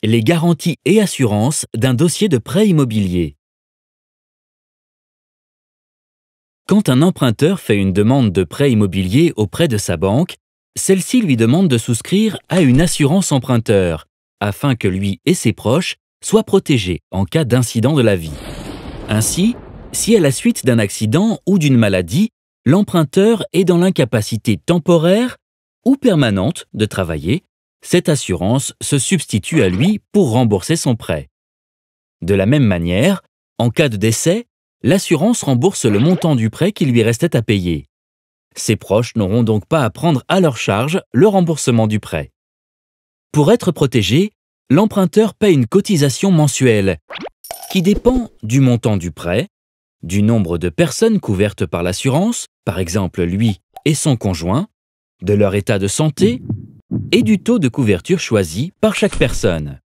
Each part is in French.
Les garanties et assurances d'un dossier de prêt immobilier. Quand un emprunteur fait une demande de prêt immobilier auprès de sa banque, celle-ci lui demande de souscrire à une assurance emprunteur, afin que lui et ses proches soient protégés en cas d'incident de la vie. Ainsi, si à la suite d'un accident ou d'une maladie, l'emprunteur est dans l'incapacité temporaire ou permanente de travailler, cette assurance se substitue à lui pour rembourser son prêt. De la même manière, en cas de décès, l'assurance rembourse le montant du prêt qui lui restait à payer. Ses proches n'auront donc pas à prendre à leur charge le remboursement du prêt. Pour être protégé, l'emprunteur paie une cotisation mensuelle qui dépend du montant du prêt, du nombre de personnes couvertes par l'assurance, par exemple lui et son conjoint, de leur état de santé et du taux de couverture choisi par chaque personne.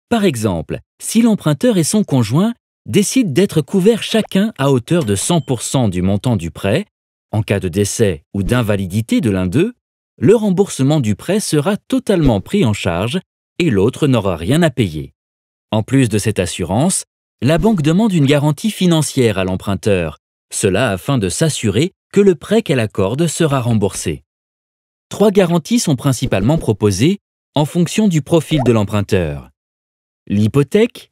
Par exemple, si l'emprunteur et son conjoint décident d'être couverts chacun à hauteur de 100% du montant du prêt, en cas de décès ou d'invalidité de l'un d'eux, le remboursement du prêt sera totalement pris en charge et l'autre n'aura rien à payer. En plus de cette assurance, la banque demande une garantie financière à l'emprunteur, cela afin de s'assurer que le prêt qu'elle accorde sera remboursé. 3 garanties sont principalement proposées en fonction du profil de l'emprunteur: l'hypothèque,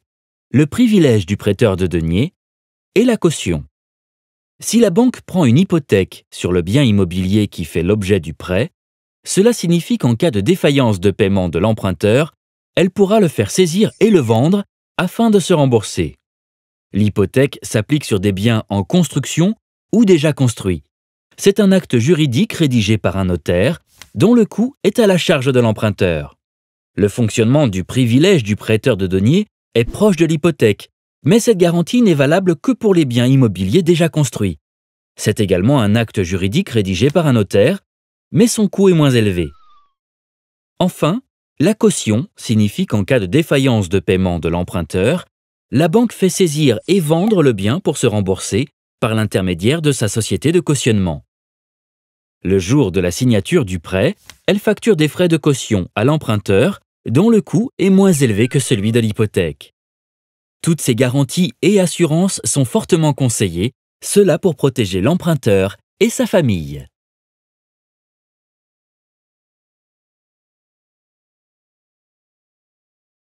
le privilège du prêteur de deniers et la caution. Si la banque prend une hypothèque sur le bien immobilier qui fait l'objet du prêt, cela signifie qu'en cas de défaillance de paiement de l'emprunteur, elle pourra le faire saisir et le vendre afin de se rembourser. L'hypothèque s'applique sur des biens en construction ou déjà construits. C'est un acte juridique rédigé par un notaire dont le coût est à la charge de l'emprunteur. Le fonctionnement du privilège du prêteur de deniers est proche de l'hypothèque, mais cette garantie n'est valable que pour les biens immobiliers déjà construits. C'est également un acte juridique rédigé par un notaire, mais son coût est moins élevé. Enfin, la caution signifie qu'en cas de défaillance de paiement de l'emprunteur, la banque fait saisir et vendre le bien pour se rembourser par l'intermédiaire de sa société de cautionnement. Le jour de la signature du prêt, elle facture des frais de caution à l'emprunteur dont le coût est moins élevé que celui de l'hypothèque. Toutes ces garanties et assurances sont fortement conseillées, cela pour protéger l'emprunteur et sa famille.